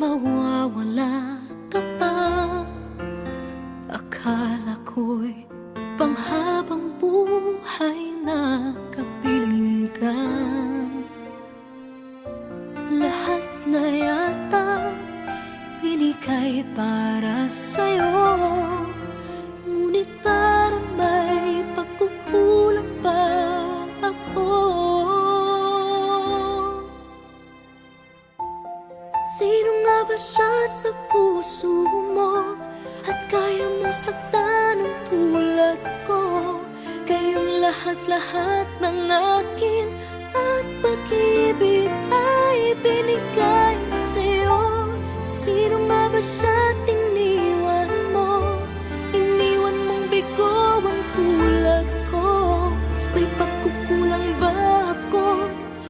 mawawala ka pa. Akala ko'y panghabang buhay na kapiling ka. Lahat na yata binigay para sa'yo, ngunit parang may pagkukulang pa ako. Sino nga ba siya sa puso mo? At kaya mong saktan ng tulad ko? Kayong lahat-lahat ng akin